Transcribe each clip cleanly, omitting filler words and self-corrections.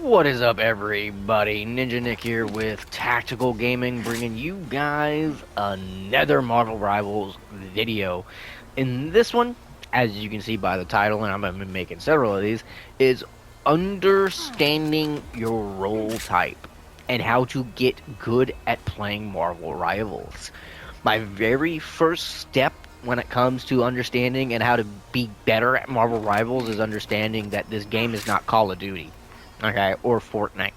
What is up, everybody? Ninja Nick here with Tactical Gaming, bringing you guys another Marvel Rivals video. In this one, as you can see by the title, and I'm going to be making several of these, is understanding your role type and how to get good at playing Marvel Rivals. My very first step when it comes to understanding and how to be better at Marvel Rivals is understanding that this game is not Call of Duty. Okay, or Fortnite.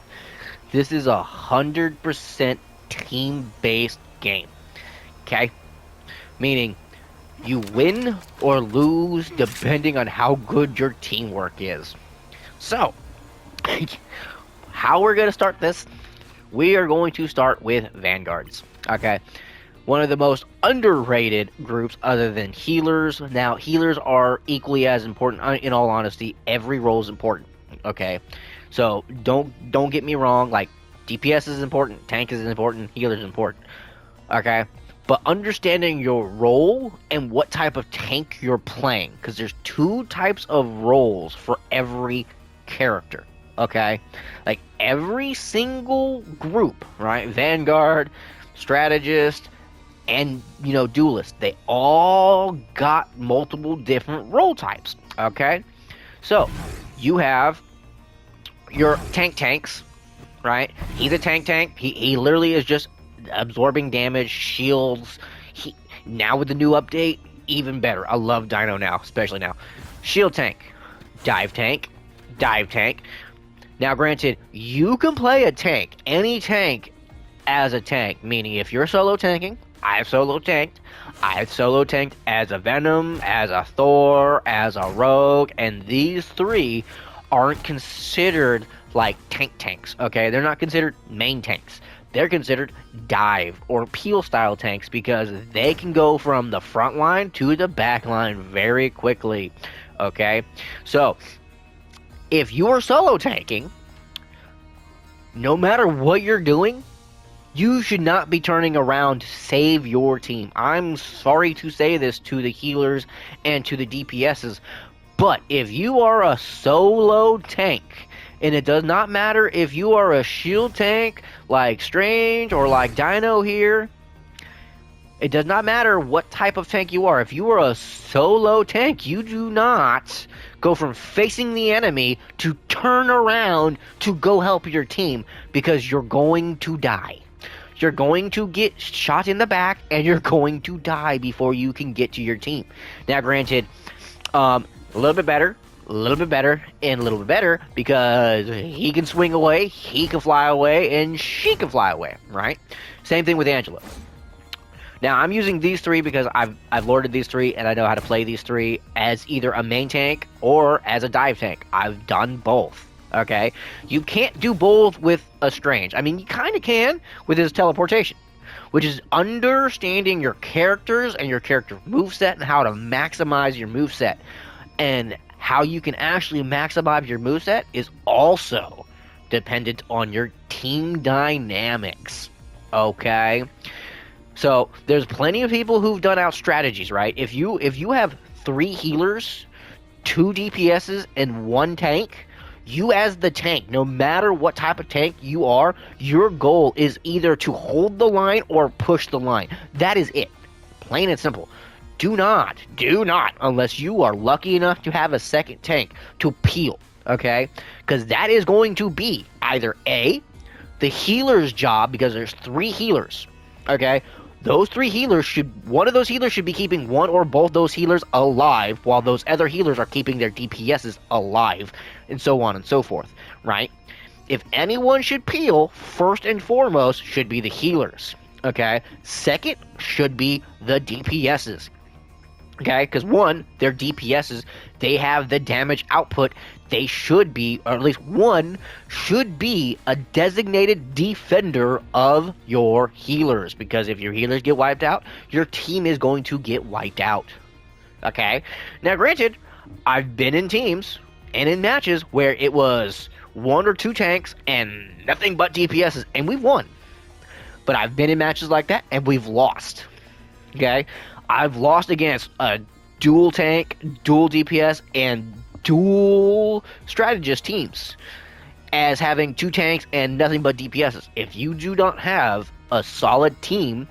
This is 100% team-based game. Okay? Meaning, you win or lose depending on how good your teamwork is. So, how we're going to start this? We are going to start with Vanguards. Okay? One of the most underrated groups other than healers. Now, healers are equally as important. In all honesty, every role is important. Okay? So don't get me wrong, like DPS is important, tank is important, healer is important. Okay? But understanding your role and what type of tank you're playing, because there's two types of roles for every character. Okay? Like every single group, right? Vanguard, strategist, and duelist, they all got multiple different role types. Okay? So you have your tanks, right? He's a tank. He literally is just absorbing damage, shields. Now with the new update, even better. I love Dino now, especially now. Shield tank, dive tank. Now granted, you can play a tank, any tank, as a tank. Meaning if you're solo tanking, I've solo tanked as a Venom, as a Thor, as a Rogue, and these three aren't considered like tanks, okay? They're not considered main tanks. They're considered dive or peel style tanks because they can go from the front line to the back line very quickly, okay? So, if you are solo tanking, no matter what you're doing, you should not be turning around to save your team. I'm sorry to say this to the healers and to the DPSs, but if you are a solo tank, and it does not matter if you are a shield tank like Strange or like Dino here, it does not matter what type of tank you are. If you are a solo tank, you do not go from facing the enemy to turn around to go help your team because you're going to die. You're going to get shot in the back and you're going to die before you can get to your team. Now granted, a little bit better, and a little bit better because he can swing away, he can fly away, and she can fly away, right? Same thing with Angela. Now, I'm using these three because I've lorded these three, and I know how to play these three as either a main tank or as a dive tank. I've done both, okay? You can't do both with a Strange. I mean, you kind of can with his teleportation, which is understanding your characters and your character moveset and how to maximize your moveset. And how you can actually maximize your moveset is also dependent on your team dynamics. Okay? So, there's plenty of people who've done out strategies, right? If you have 3 healers, 2 DPSs, and 1 tank, you as the tank, no matter what type of tank you are, your goal is either to hold the line or push the line. That is it. Plain and simple. Do not, unless you are lucky enough to have a second tank, to peel, okay? Because that is going to be either A, the healer's job, because there's 3 healers, okay? Those 3 healers one of those healers should be keeping one or both those healers alive, while those other healers are keeping their DPSs alive, and so on and so forth, right? If anyone should peel, first and foremost should be the healers, okay? Second should be the DPSs. Okay, because one, their DPSs, they have the damage output. They should be, or at least one, should be a designated defender of your healers. Because if your healers get wiped out, your team is going to get wiped out. Okay? Now, granted, I've been in teams and in matches where it was 1 or 2 tanks and nothing but DPSs, and we've won. But I've been in matches like that, and we've lost. Okay? I've lost against a dual tank, dual DPS, and dual strategist teams. as having 2 tanks and nothing but DPSs. If you do not have a solid team,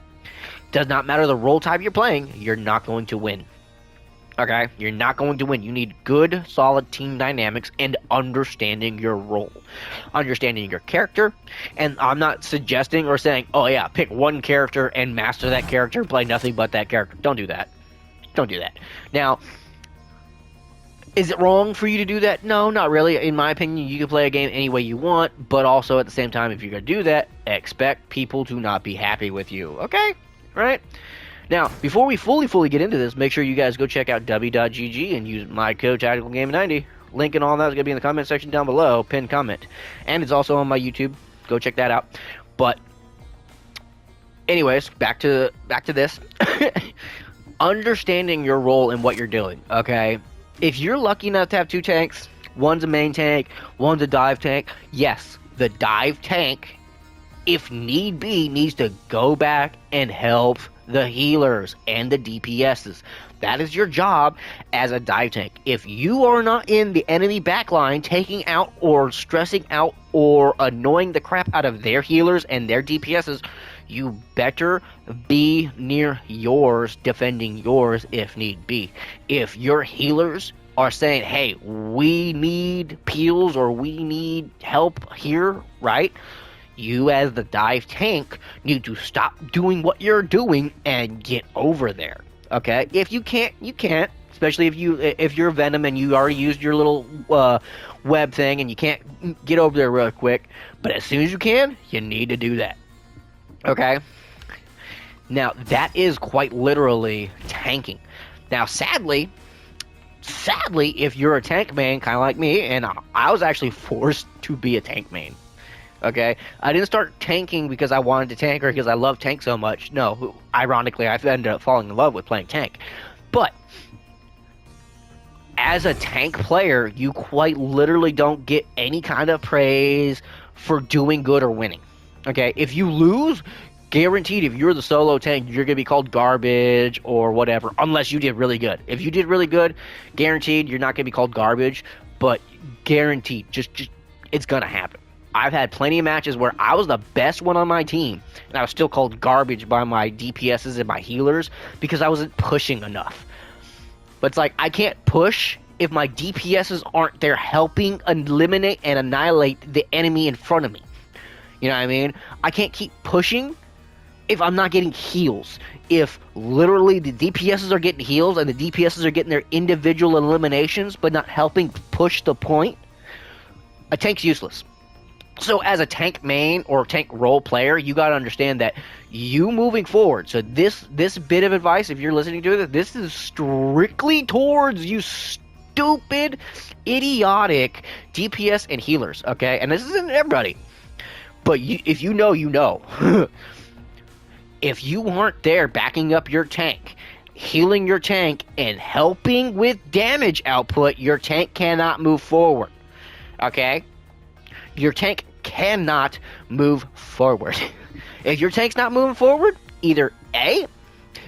does not matter the role type you're playing, you're not going to win. Okay? You're not going to win. You need good, solid team dynamics and understanding your role. Understanding your character. And I'm not suggesting or saying, oh yeah, pick one character and master that character, play nothing but that character. Don't do that. Don't do that. Now, is it wrong for you to do that? No, not really. In my opinion, you can play a game any way you want, but also at the same time, if you're going to do that, expect people to not be happy with you. Okay? Right? Now, before we fully get into this, make sure you guys go check out w.gg and use my code TacticalGaming90. Link and all that is going to be in the comment section down below, pinned comment. And it's also on my YouTube. Go check that out. But anyways, back to this. Understanding your role and what you're doing, okay? If you're lucky enough to have 2 tanks, one's a main tank, one's a dive tank, yes, the dive tank, if need be, needs to go back and help the healers and the DPSs. That is your job as a dive tank. If you are not in the enemy backline taking out or stressing out or annoying the crap out of their healers and their DPSs, you better be near yours, defending yours if need be. If your healers are saying, hey, we need peels or we need help here, right? You as the dive tank need to stop doing what you're doing and get over there. Okay? If you can't, you can't. Especially if you're Venom and you already used your little web thing and you can't get over there real quick. But as soon as you can, you need to do that. Okay? Now, that is quite literally tanking. Now, sadly, if you're a tank main, kind of like me, and I was actually forced to be a tank main. Okay? I didn't start tanking because I wanted to tank or because I love tank so much. No, ironically, I ended up falling in love with playing tank. But as a tank player, you quite literally don't get any kind of praise for doing good or winning. Okay? If you lose, guaranteed, if you're the solo tank, you're going to be called garbage or whatever, unless you did really good. If you did really good, guaranteed, you're not going to be called garbage, but guaranteed, just it's going to happen. I've had plenty of matches where I was the best one on my team, and I was still called garbage by my DPSs and my healers because I wasn't pushing enough. But it's like, I can't push if my DPSs aren't there helping eliminate and annihilate the enemy in front of me. You know what I mean? I can't keep pushing if I'm not getting heals. If literally the DPSs are getting heals and the DPSs are getting their individual eliminations but not helping push the point, a tank's useless. So as a tank main or tank role player, you got to understand that you moving forward. So this bit of advice, if you're listening to it, this is strictly towards you stupid, idiotic DPS and healers, okay? And this isn't everybody. But if you know, you know. If you aren't there backing up your tank, healing your tank, and helping with damage output, your tank cannot move forward. Okay? Your tank cannot move forward. If your tank's not moving forward, either A,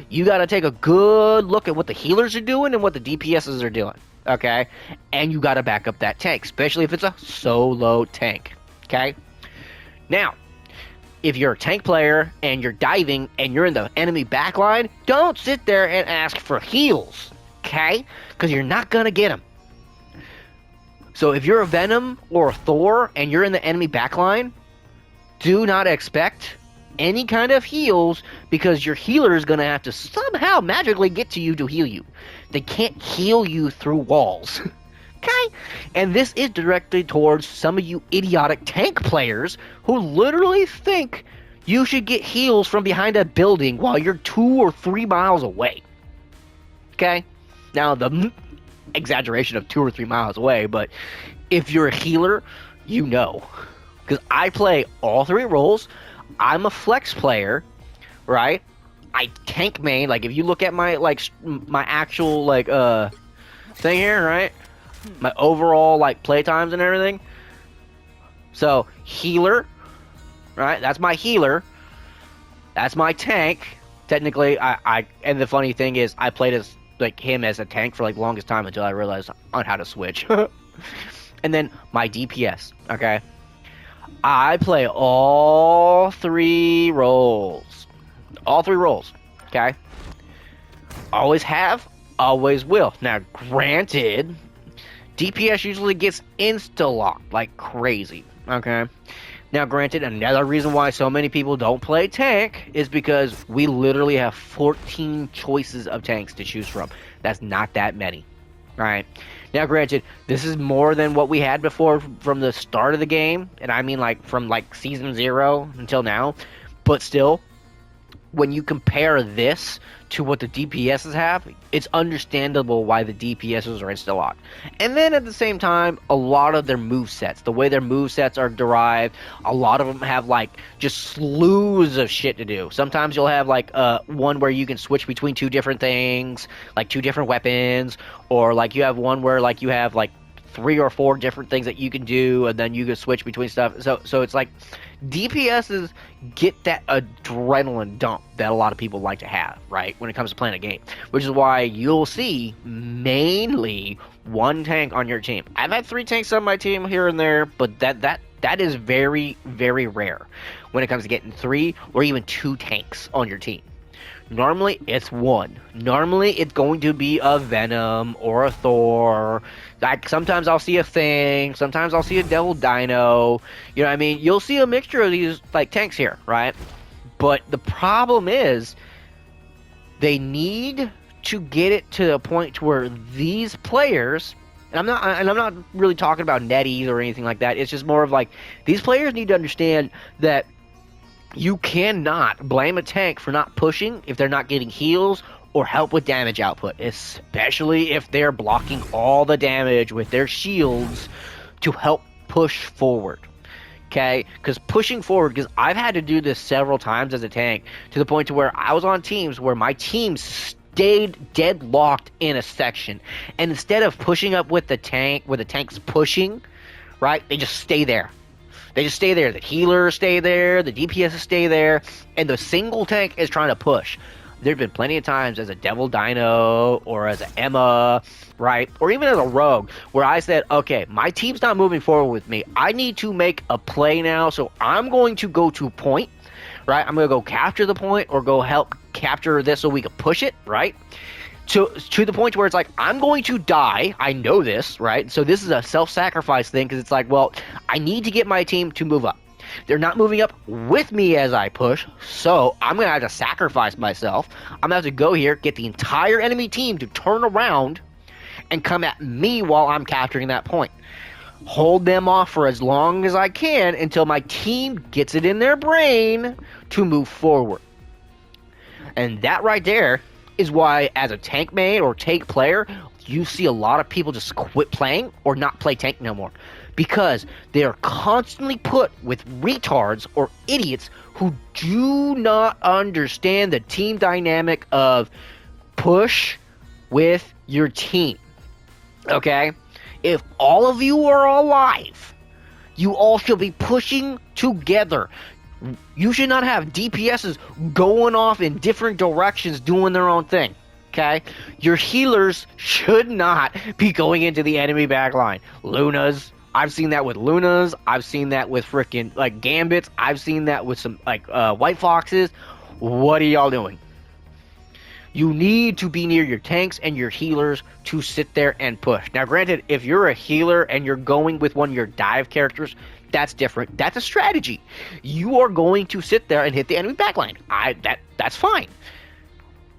you got to take a good look at what the healers are doing and what the DPSs are doing. Okay? And you got to back up that tank, especially if it's a solo tank. Okay? Now, if you're a tank player and you're diving and you're in the enemy backline, don't sit there and ask for heals. Okay? Because you're not going to get them. So if you're a Venom or a Thor and you're in the enemy backline, do not expect any kind of heals because your healer is going to have to somehow magically get to you to heal you. They can't heal you through walls. Okay? And this is directed towards some of you idiotic tank players who literally think you should get heals from behind a building while you're 2 or 3 miles away. Okay? Now, the exaggeration of 2 or 3 miles away, but if you're a healer, you know. Because I play all 3 roles. I'm a flex player, right? I tank main. Like, if you look at my actual, thing here, right? My overall, playtimes and everything. So, healer, right? That's my healer. That's my tank. Technically, and the funny thing is, I played as him as a tank for the longest time until I realized on how to switch. And then my DPS, okay? I play all three roles. All three roles. Okay? Always have, always will. Now, granted, DPS usually gets insta-locked like crazy. Okay? Now, granted, another reason why so many people don't play tank is because we literally have 14 choices of tanks to choose from. That's not that many. Right. Now, granted, this is more than what we had before from the start of the game, and I mean like from like season 0 until now. But still, when you compare this to what the DPSs have, it's understandable why the DPSs are insta locked. And then at the same time, a lot of their move sets, the way their move sets are derived, a lot of them have like just slews of shit to do. Sometimes you'll have like one where you can switch between two different things, like two different weapons, or like you have one where like you have like 3 or 4 different things that you can do, and then you can switch between stuff. So it's like DPSs get that adrenaline dump that a lot of people like to have, right, when it comes to playing a game, which is why you'll see mainly one tank on your team. I've had 3 tanks on my team here and there, but that is very, very rare when it comes to getting 3 or even 2 tanks on your team. Normally, it's 1. Normally, it's going to be a Venom or a Thor. Like, sometimes I'll see a Thing. Sometimes I'll see a Devil Dino. You know what I mean? You'll see a mixture of these, like, tanks here, right? But the problem is, they need to get it to the point to where these players... And I'm not really talking about netties or anything like that. It's just more of, like, these players need to understand that you cannot blame a tank for not pushing if they're not getting heals or help with damage output, especially if they're blocking all the damage with their shields to help push forward. Okay? Because pushing forward, because I've had to do this several times as a tank, to the point to where I was on teams where my team stayed deadlocked in a section, and instead of pushing up with the tank, where the tank's pushing, right, they just stay there. They just stay there. The healers stay there, the DPSs stay there, and the single tank is trying to push. There have been plenty of times as a Devil Dino or as an Emma, right, or even as a Rogue, where I said, okay, my team's not moving forward with me. I need to make a play now, so I'm going to go to point, right? I'm going to go capture the point or go help capture this so we can push it, right? To the point where it's like, I'm going to die. I know this, right? So this is a self-sacrifice thing, because it's like, well, I need to get my team to move up. They're not moving up with me as I push, so I'm going to have to sacrifice myself. I'm going to have to go here, get the entire enemy team to turn around and come at me while I'm capturing that point. Hold them off for as long as I can until my team gets it in their brain to move forward. And that right there is why, as a tank main or tank player, you see a lot of people just quit playing or not play tank no more, because they are constantly put with retards or idiots who do not understand the team dynamic of push with your team. Okay? If all of you are alive, you all should be pushing together. You should not have DPSs going off in different directions doing their own thing, okay? Your healers should not be going into the enemy backline. Lunas, I've seen that with Lunas. I've seen that with freaking, like, Gambits. I've seen that with some, like, White Foxes. What are y'all doing? You need to be near your tanks and your healers to sit there and push. Now, granted, if you're a healer and you're going with one of your dive characters, that's different. That's a strategy. You are going to sit there and hit the enemy backline. That's fine.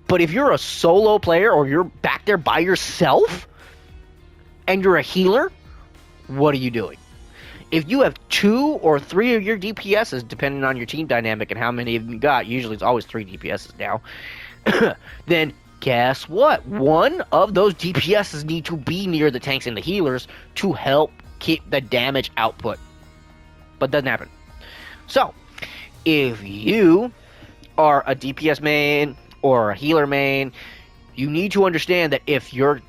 But if you're a solo player or you're back there by yourself and you're a healer, what are you doing? If you have 2 or 3 of your DPSs, depending on your team dynamic and how many of them you got, usually it's always 3 DPSs now, then guess what? One of those DPSs need to be near the tanks and the healers to help keep the damage output. But doesn't happen. So, if you are a DPS main or a healer main, you need to understand that if your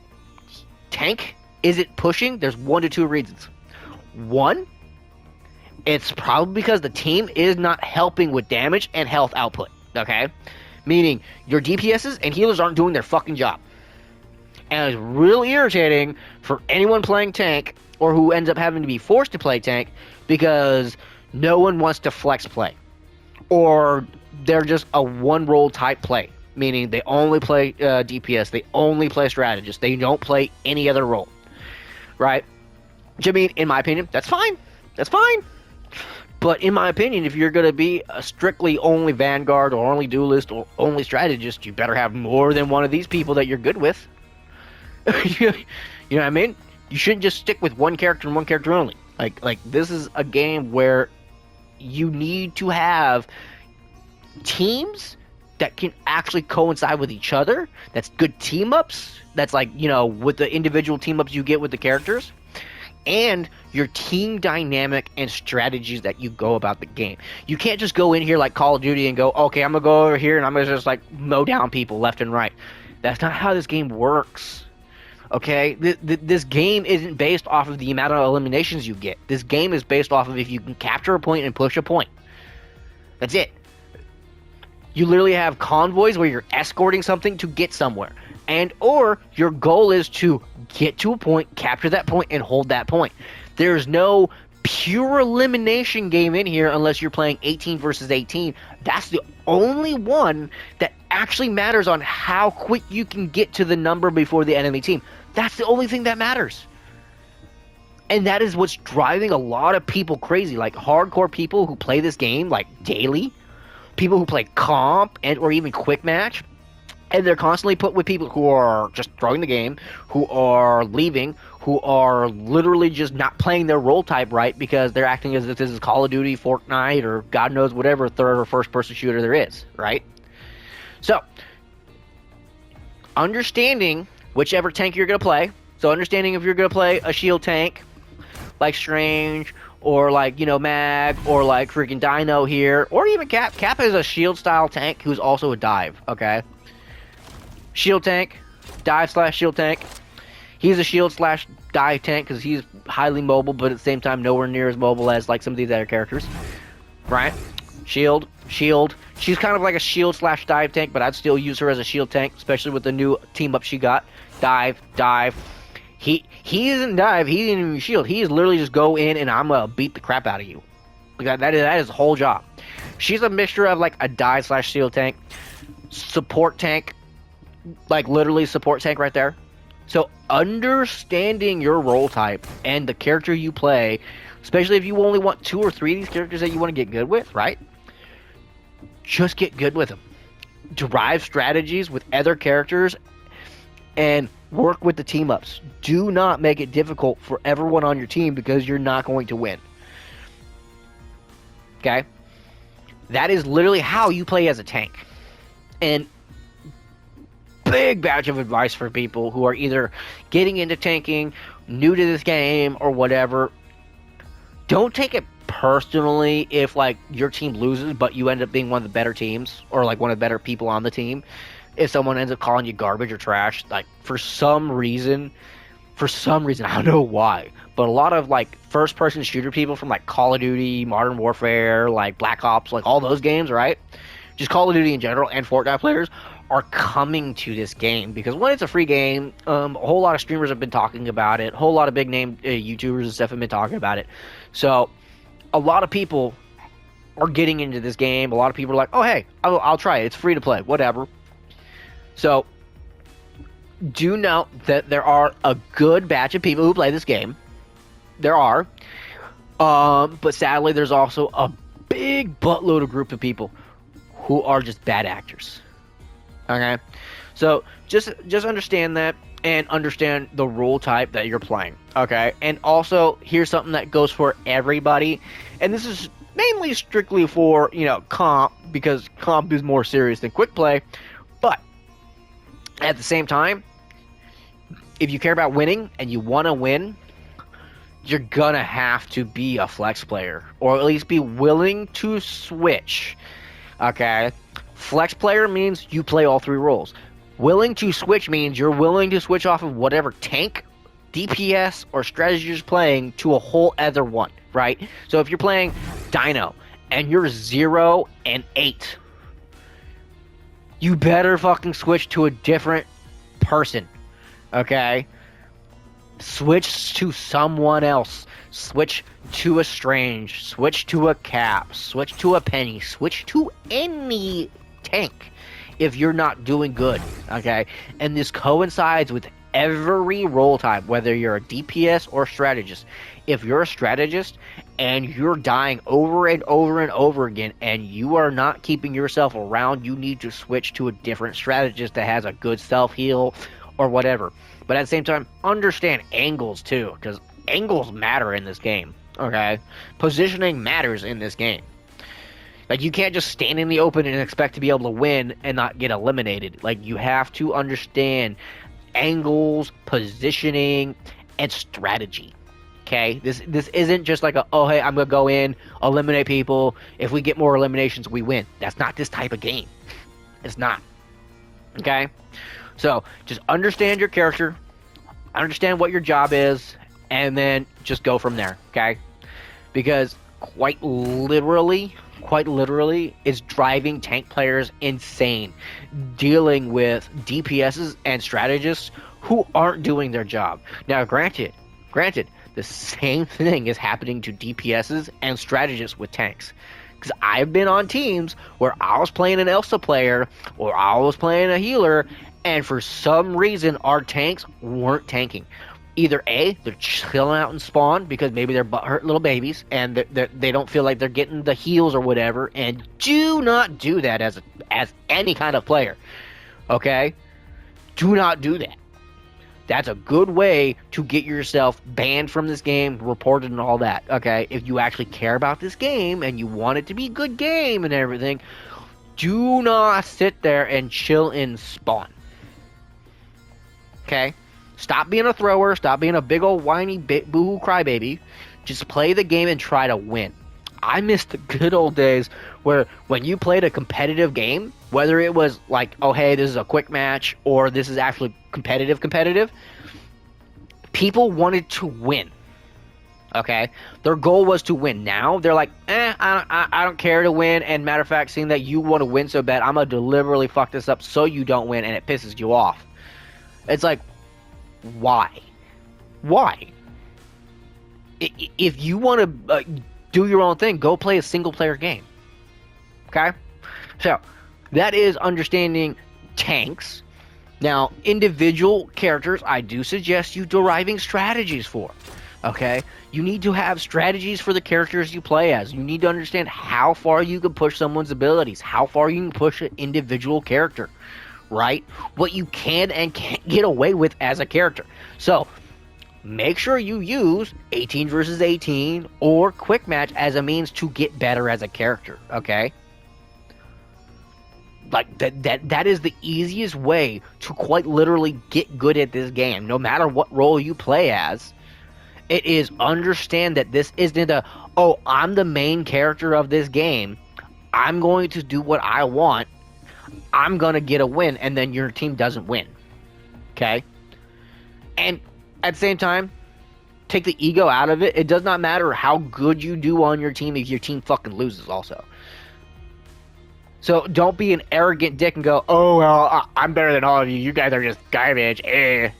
tank isn't pushing, there's 1 to 2 reasons. 1, it's probably because the team is not helping with damage and health output, okay? Meaning, your DPSs and healers aren't doing their fucking job. And it's really irritating for anyone playing tank, or who ends up having to be forced to play tank, because No one wants to flex play, or they're just a one role type play, meaning they only play DPS, they only play strategist, they don't play any other role, right? Which, I mean, in my opinion, that's fine. That's fine. But in my opinion, if you're going to be a strictly only Vanguard or only duelist or only strategist, you better have more than one of these people that you're good with. You know what I mean? You shouldn't just stick with one character and one character only. Like this is a game where you need to have teams that can actually coincide with each other. That's good team ups. That's like, you know, with the individual team ups you get with the characters. And your team dynamic and strategies that you go about the game. You can't just go in here like Call of Duty and go, okay, I'm going to go over here and I'm going to just like mow down people left and right. That's not how this game works. Okay? This game isn't based off of the amount of eliminations you get. This game is based off of if you can capture a point and push a point. That's it. You literally have convoys where you're escorting something to get somewhere. And or your goal is to get to a point, capture that point, and hold that point. There's no pure elimination game in here unless you're playing 18 versus 18. That's the only one that actually matters on how quick you can get to the number before the enemy team. That's the only thing that matters. And that is what's driving a lot of people crazy. Like hardcore people who play this game like daily, people who play comp and or even quick match. And they're constantly put with people who are just throwing the game, who are leaving, who are literally just not playing their role type right because they're acting as if this is Call of Duty, Fortnite, or God knows whatever third or first person shooter there is, right? So, understanding whichever tank you're going to play. So, understanding if you're going to play a shield tank, like Strange, or like, you know, Mag, or like freaking Dino here, or even Cap. Cap is a shield style tank who's also a dive, okay? Shield tank, dive slash shield tank. He's a shield slash dive tank because he's highly mobile, but at the same time nowhere near as mobile as like some of these other characters. Right? Shield. She's kind of like a shield slash dive tank, but I'd still use her as a shield tank, especially with the new team up she got. Dive. He isn't dive, he isn't even shield. He is literally just go in and I'm gonna beat the crap out of you. That is his whole job. She's a mixture of like a dive slash shield tank, support tank, like literally support tank right there. So understanding your role type and the character you play, especially if you only want 2 or 3 of these characters that you want to get good with, right? Just get good with them. Derive strategies with other characters and work with the team ups. Do not make it difficult for everyone on your team because you're not going to win. Okay? That is literally how you play as a tank. And big batch of advice for people who are either getting into tanking, new to this game, or whatever. Don't take it personally if like your team loses but you end up being one of the better teams or like one of the better people on the team. If someone ends up calling you garbage or trash, like for some reason, I don't know why, but a lot of like first person shooter people from like Call of Duty, Modern Warfare, like Black Ops, like all those games, right? Just Call of Duty in general and Fortnite players are coming to this game because one, it's a free game. A whole lot of streamers have been talking about it. A whole lot of big name YouTubers and stuff have been talking about it. So a lot of people are getting into this game. A lot of people are like, oh, hey, I'll try it. It's free to play, whatever. So do note that there are a good batch of people who play this game. There are. But sadly, there's also a big buttload of group of people who are just bad actors. Okay, so just understand that and understand the role type that you're playing. Okay, and also here's something that goes for everybody, and this is mainly strictly for, you know, comp, because comp is more serious than quick play. But at the same time, if you care about winning and you want to win, you're gonna have to be a flex player, or at least be willing to switch. Okay. Flex player means you play all 3 roles. Willing to switch means you're willing to switch off of whatever tank, DPS, or strategy you're playing to a whole other one, right? So if you're playing Dino and you're 0 and 8, you better fucking switch to a different person, okay? Switch to someone else. switch to a Strange, switch to a Cap, switch to a Penny, switch to any tank if you're not doing good, okay? And this coincides with every role type, whether you're a DPS or strategist. If you're a strategist and you're dying over and over and over again and you are not keeping yourself around, you need to switch to a different strategist that has a good self-heal or whatever. But at the same time, understand angles too, because angles matter in this game, okay? Positioning matters in this game. Like, you can't just stand in the open and expect to be able to win and not get eliminated. Like, you have to understand angles, positioning, and strategy. Okay? This isn't just like oh, hey, I'm going to go in, eliminate people. If we get more eliminations, we win. That's not this type of game. It's not. Okay? So, just understand your character, understand what your job is, and then just go from there. Okay? Because quite literally, is driving tank players insane, dealing with DPSs and strategists who aren't doing their job. Now, granted, the same thing is happening to DPSs and strategists with tanks. Because I've been on teams where I was playing an Elsa player or I was playing a healer, and for some reason our tanks weren't tanking. Either A, they're chilling out in spawn because maybe they're butthurt little babies and they don't feel like they're getting the heals or whatever, and do not do that as any kind of player, okay? Do not do that. That's a good way to get yourself banned from this game, reported and all that, okay? If you actually care about this game and you want it to be a good game and everything, do not sit there and chill in spawn, okay? Stop being a thrower. Stop being a big old whiny boo-hoo crybaby. Just play the game and try to win. I miss the good old days where when you played a competitive game, whether it was like, oh, hey, this is a quick match, or this is actually competitive, people wanted to win. Okay? Their goal was to win. Now, they're like, I don't care to win, and matter of fact, seeing that you want to win so bad, I'm going to deliberately fuck this up so you don't win, and it pisses you off. It's like, why? If you want to do your own thing, go play a single player game. Okay? So, that is understanding tanks. Now, individual characters, I do suggest you deriving strategies for. Okay? You need to have strategies for the characters you play as. You need to understand how far you can push someone's abilities, how far you can push an individual character. Right? What you can and can't get away with as a character. So, make sure you use 18 versus 18 or quick match as a means to get better as a character, okay? Like, that is the easiest way to quite literally get good at this game, no matter what role you play as. It is understand that this isn't oh, I'm the main character of this game, I'm going to do what I want, I'm going to get a win, and then your team doesn't win. Okay? And at the same time, take the ego out of it. It does not matter how good you do on your team if your team fucking loses also. So don't be an arrogant dick and go, oh, well, I'm better than all of you. You guys are just garbage.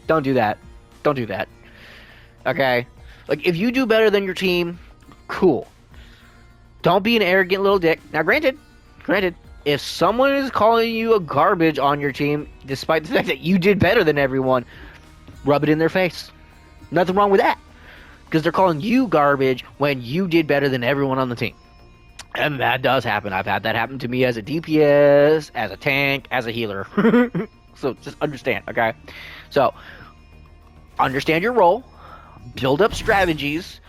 Don't do that. Don't do that. Okay? Like, if you do better than your team, cool. Don't be an arrogant little dick. Now, granted, if someone is calling you a garbage on your team, despite the fact that you did better than everyone, rub it in their face. Nothing wrong with that. Because they're calling you garbage when you did better than everyone on the team. And that does happen. I've had that happen to me as a DPS, as a tank, as a healer. So just understand, okay? So, understand your role. Build up strategies.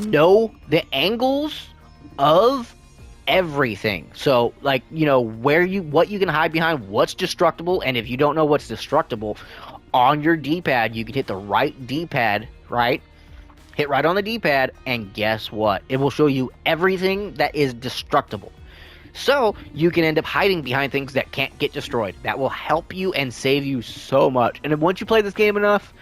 Know the angles of everything. So, like, you know, what you can hide behind, what's destructible, and if you don't know what's destructible, on your D-pad, you can hit the right D-pad, right? Hit right on the D-pad, and guess what? It will show you everything that is destructible. So, you can end up hiding behind things that can't get destroyed. That will help you and save you so much. And then once you play this game enough,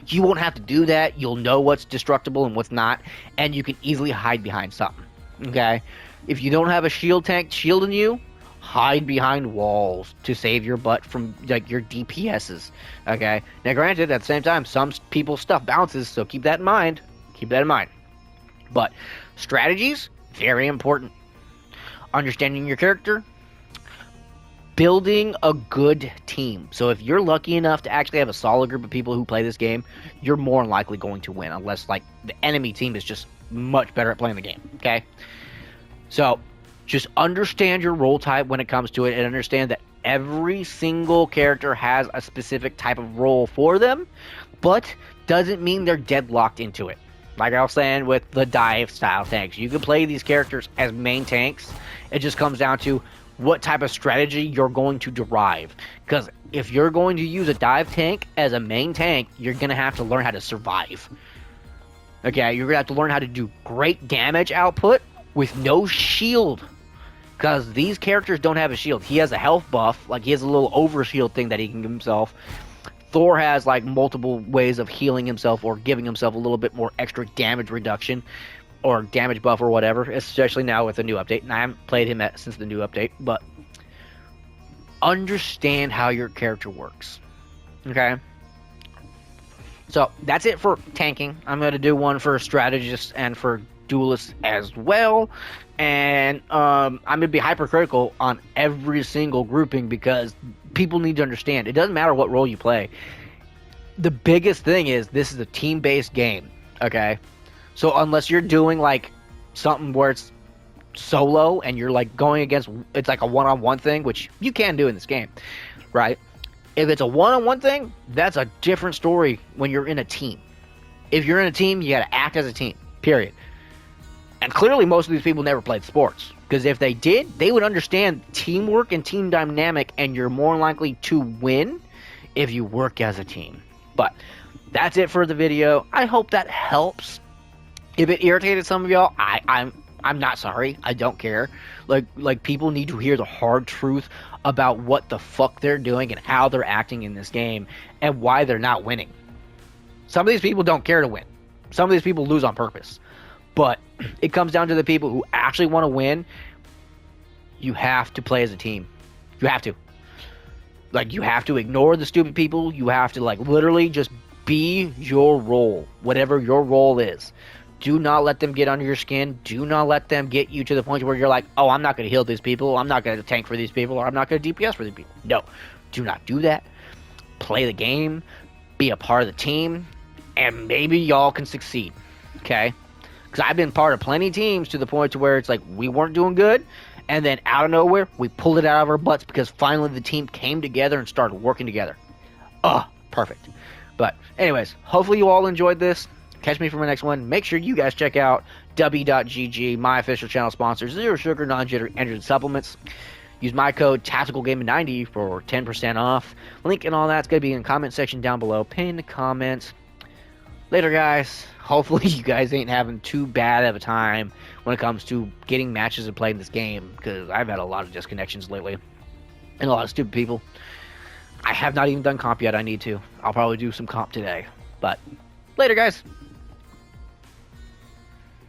you won't have to do that. You'll know what's destructible and what's not, and you can easily hide behind something. Okay? If you don't have a shield tank shielding you, hide behind walls to save your butt from, like, your DPSs. Okay? Now, granted, at the same time, some people's stuff bounces, so keep that in mind. Keep that in mind. But strategies, very important. Understanding your character, building a good team. So if you're lucky enough to actually have a solid group of people who play this game, you're more than likely going to win, unless like the enemy team is just much better at playing the game. Okay, so just understand your role type when it comes to it, and understand that every single character has a specific type of role for them, but doesn't mean they're deadlocked into it. Like I was saying with the dive style tanks, you can play these characters as main tanks. It just comes down to what type of strategy you're going to derive. Because if you're going to use a dive tank as a main tank, you're going to have to learn how to survive. Okay, you're going to have to learn how to do great damage output with no shield. Because these characters don't have a shield. He has a health buff, like he has a little overshield thing that he can give himself. Thor has like multiple ways of healing himself or giving himself a little bit more extra damage reduction or damage buff or whatever, especially now with the new update. And I haven't played him since the new update, but understand how your character works. Okay? So that's it for tanking. I'm going to do one for strategists and for duelists as well. And I'm going to be hypercritical on every single grouping because people need to understand it doesn't matter what role you play. The biggest thing is this is a team-based game, okay? So unless you're doing like something where it's solo and you're like going against, it's like a one-on-one thing, which you can do in this game, right? If it's a one-on-one thing, that's a different story when you're in a team. If you're in a team, you got to act as a team, period. And clearly most of these people never played sports. Because if they did, they would understand teamwork and team dynamic, and you're more likely to win if you work as a team. But that's it for the video. I hope that helps. If it irritated some of y'all, I'm not sorry. I don't care. Like people need to hear the hard truth about what the fuck they're doing and how they're acting in this game and why they're not winning. Some of these people don't care to win. Some of these people lose on purpose. But it comes down to the people who actually want to win. You have to play as a team. You have to. Like, you have to ignore the stupid people. You have to, like, literally just be your role. Whatever your role is. Do not let them get under your skin. Do not let them get you to the point where you're like, oh, I'm not going to heal these people. I'm not going to tank for these people. Or I'm not going to DPS for these people. No. Do not do that. Play the game. Be a part of the team. And maybe y'all can succeed. Okay? Because I've been part of plenty of teams to the point to where it's like we weren't doing good, and then out of nowhere, we pulled it out of our butts because finally the team came together and started working together. Perfect. But anyways, hopefully you all enjoyed this. Catch me for my next one. Make sure you guys check out W.GG, my official channel sponsor, Zero Sugar, Non-Jitter Energy Supplements. Use my code TacticalGaming90 for 10% off. Link and all that's going to be in the comment section down below. Pinned comment. Later, guys. Hopefully you guys ain't having too bad of a time when it comes to getting matches and playing this game, because I've had a lot of disconnections lately and a lot of stupid people. I have not even done comp yet. I need to. I'll probably do some comp today. But later, guys.